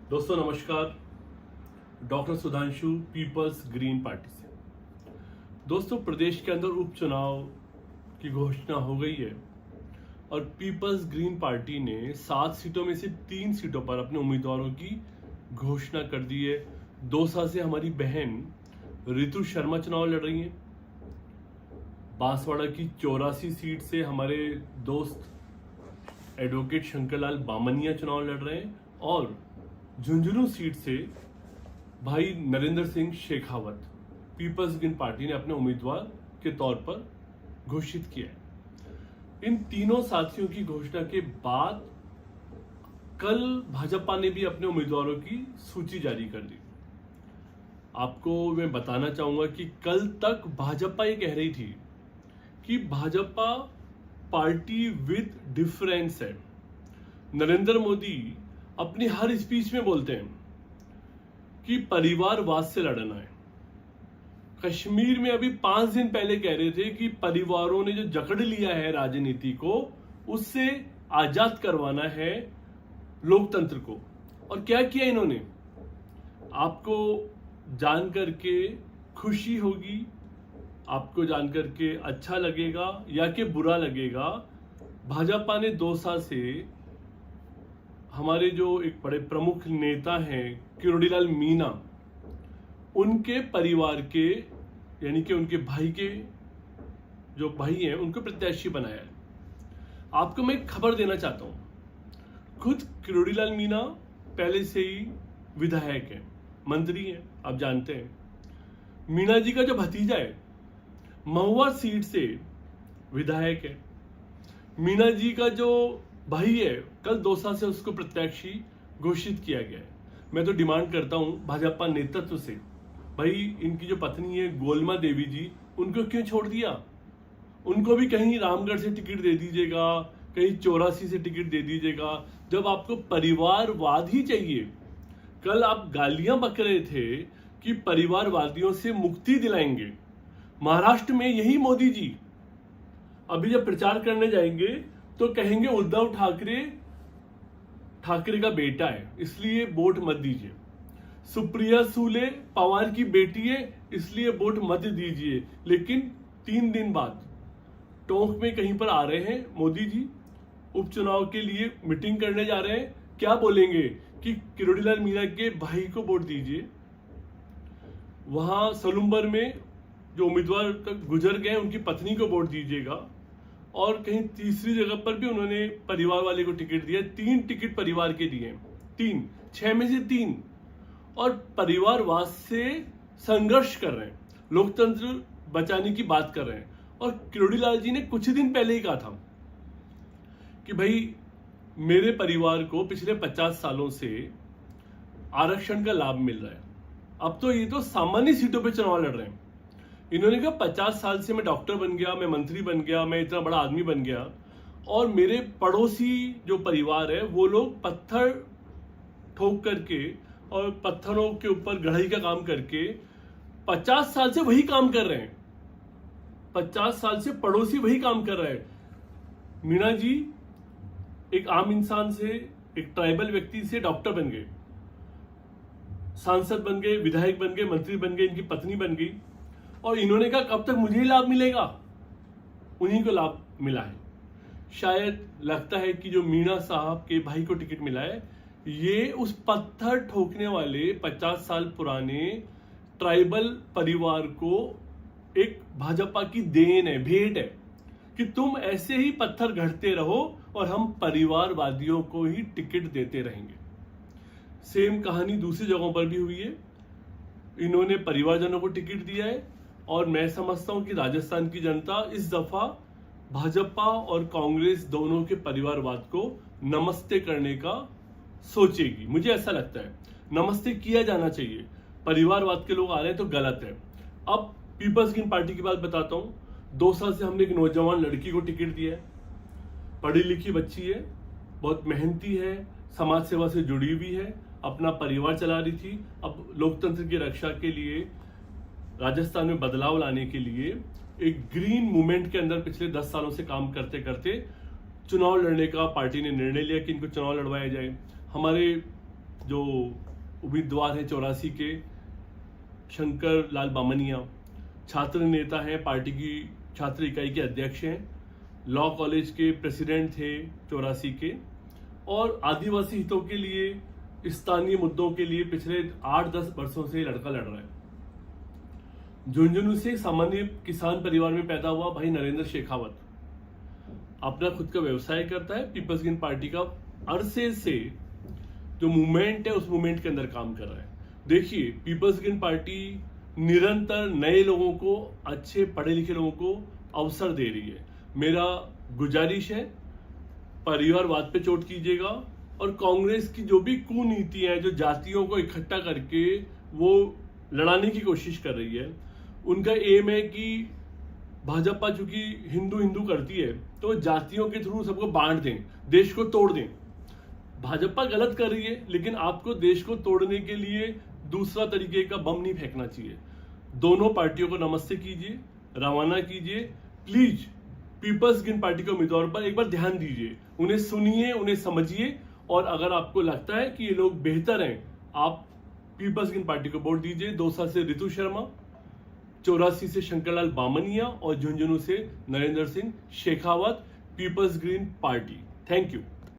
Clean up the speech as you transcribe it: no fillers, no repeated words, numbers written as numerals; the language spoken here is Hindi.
दोस्तों नमस्कार। Doctor Sudhanshu, people's green party से। दोस्तों, प्रदेश के अंदर उपचुनाव की घोषणा हो गई है और पीपल्स ग्रीन पार्टी ने 7 सीटों में से 3 सीटों पर अपने उम्मीदवारों की घोषणा कर दी है। दौसा से हमारी बहन रितु शर्मा चुनाव लड़ रही हैं। बांसवाड़ा की 84 सीट से हमारे दोस्त एडवोकेट शंकरलाल बामनिया चुनाव लड़ रहे हैं और झुंझुनू सीट से भाई Narendra Singh Shekhawat people's green party ने अपने उम्मीदवार के तौर पर घोषित किया है। इन तीनों साथियों की घोषणा के बाद कल भाजपा ने भी अपने उम्मीदवारों की सूची जारी कर दी। आपको मैं बताना चाहूंगा कि कल तक भाजपा ये कह रही थी कि भाजपा पार्टी विद डिफरेंस है। नरेंद्र मोदी अपनी हर स्पीच में बोलते हैं कि परिवारवाद से लड़ना है। कश्मीर में अभी 5 दिन पहले कह रहे थे कि परिवारों ने जो जकड़ लिया है राजनीति को, उससे आजाद करवाना है लोकतंत्र को। और क्या किया इन्होंने, आपको जानकर के खुशी होगी, आपको जानकर के अच्छा लगेगा या कि बुरा लगेगा। भाजपा ने 2 साल से हमारे जो एक बड़े प्रमुख नेता हैं किरोड़ीलाल मीना, उनके परिवार के यानी कि उनके भाई के जो भाई हैं उनको प्रत्याशी बनाया है। आपको मैं एक खबर देना चाहता हूं, खुद किरोड़ीलाल मीना पहले से ही विधायक हैं, मंत्री हैं, आप जानते हैं। मीना जी का जो भतीजा है महुआ सीट से विधायक है। मीना जी का जो भाई है कल दौसा से उसको प्रत्याशी घोषित किया गया है। मैं तो डिमांड करता हूं भाजपा नेतृत्व से, भाई इनकी जो पत्नी है गोलमा देवी जी, उनको क्यों छोड़ दिया? उनको भी कहीं रामगढ़ से टिकट दे दीजिएगा, कहीं 84 से टिकट दे दीजिएगा, जब आपको परिवारवाद ही चाहिए। कल आप गालियां बक रहे थे कि परिवारवादियों से मुक्ति दिलाएंगे। महाराष्ट्र में यही मोदी जी अभी जब प्रचार करने जाएंगे तो कहेंगे उद्धव ठाकरे का बेटा है इसलिए वोट मत दीजिए। सुप्रिया सूले पवार की बेटी है इसलिए वोट मत दीजिए। लेकिन 3 दिन बाद टोंक में कहीं पर आ रहे हैं मोदी जी, उपचुनाव के लिए मीटिंग करने जा रहे हैं। क्या बोलेंगे कि किरोड़ीलाल मीना के भाई को वोट दीजिए। वहां सलुम्बर में जो उम्मीदवार गुजर गए उनकी पत्नी को वोट दीजिएगा। और कहीं तीसरी जगह पर भी उन्होंने परिवार वाले को टिकट दिया। 3 टिकट परिवार के दिए, 6 में से 3। और परिवारवाद से संघर्ष कर रहे हैं, लोकतंत्र बचाने की बात कर रहे हैं। और किरोड़ीलाल जी ने कुछ दिन पहले ही कहा था कि भाई मेरे परिवार को पिछले 50 सालों से आरक्षण का लाभ मिल रहा है। अब तो ये तो सामान्य सीटों पे चुनाव लड़ रहे हैं। इन्होंने कहा 50 साल से मैं डॉक्टर बन गया, मैं मंत्री बन गया, मैं इतना बड़ा आदमी बन गया और मेरे पड़ोसी जो परिवार है वो लोग पत्थर ठोक करके और पत्थरों के ऊपर गढ़ाई का काम करके 50 साल से वही काम कर रहे हैं। 50 साल से पड़ोसी वही काम कर रहे हैं। मीना जी एक आम इंसान से, एक ट्राइबल व्यक्ति से डॉक्टर बन गए, सांसद बन गए, विधायक बन गए, मंत्री बन गए, इनकी पत्नी बन गई। और इन्होंने कहा कब तक मुझे ही लाभ मिलेगा, उन्हीं को लाभ मिला है। शायद लगता है कि जो मीणा साहब के भाई को टिकट मिला है ये उस पत्थर ठोकने वाले 50 साल पुराने ट्राइबल परिवार को एक भाजपा की देन है, भेंट है कि तुम ऐसे ही पत्थर गढ़ते रहो और हम परिवारवादियों को ही टिकट देते रहेंगे। सेम कहानी दूसरी जगहों पर भी हुई है। इन्होंने परिवारजनों को टिकट दिया है और मैं समझता हूं कि राजस्थान की जनता इस दफा भाजपा और कांग्रेस दोनों के परिवारवाद को नमस्ते करने का सोचेगी। मुझे ऐसा लगता है नमस्ते किया जाना चाहिए। परिवारवाद के लोग आ रहे हैं तो गलत है। अब पीपल्स ग्रीन पार्टी की बात बताता हूं। 2 साल से हमने एक नौजवान लड़की को टिकट दिया है, पढ़ी लिखी बच्ची है, बहुत मेहनती है, समाज सेवा से जुड़ी हुई है, अपना परिवार चला रही थी। अब लोकतंत्र की रक्षा के लिए, राजस्थान में बदलाव लाने के लिए एक ग्रीन मूवमेंट के अंदर पिछले 10 सालों से काम करते करते चुनाव लड़ने का पार्टी ने निर्णय लिया कि इनको चुनाव लड़वाया जाए। हमारे जो उम्मीदवार हैं 84 के, शंकर लाल बामनिया, छात्र नेता हैं, पार्टी की छात्र इकाई के अध्यक्ष हैं, लॉ कॉलेज के प्रेसिडेंट थे 84 के, और आदिवासी हितों के लिए, स्थानीय मुद्दों के लिए पिछले 8-10 वर्षों से लड़का लड़ रहा है। झुंझुनू से सामान्य किसान परिवार में पैदा हुआ भाई नरेंद्र शेखावत अपना खुद का व्यवसाय करता है, पीपल्स ग्रीन पार्टी का अरसे से जो मूवमेंट है उस मूवमेंट के अंदर काम कर रहा है। देखिए, पीपल्स ग्रीन पार्टी निरंतर नए लोगों को, अच्छे पढ़े लिखे लोगों को अवसर दे रही है। मेरा गुजारिश है, परिवारवाद पे चोट कीजिएगा, और कांग्रेस की जो भी कुनीतियां हैं, जो जातियों को इकट्ठा करके वो लड़ाने की कोशिश कर रही है, उनका एम है कि भाजपा चूंकि हिंदू हिंदू करती है तो जातियों के थ्रू सबको बांट दें, देश को तोड़ दें। भाजपा गलत कर रही है, लेकिन आपको देश को तोड़ने के लिए दूसरा तरीके का बम नहीं फेंकना चाहिए। दोनों पार्टियों को नमस्ते कीजिए, रवाना कीजिए। प्लीज पीपल्स ग्रीन पार्टी के उम्मीदवार पर एक बार ध्यान दीजिए, उन्हें सुनिए, उन्हें समझिए, और अगर आपको लगता है कि ये लोग बेहतर हैं, आप पीपल्स ग्रीन पार्टी को वोट दीजिए। दौसा से रितु शर्मा, 84 से शंकरलाल बामनिया और झुंझुनू से Narendra Singh Shekhawat, people's green party. Thank you.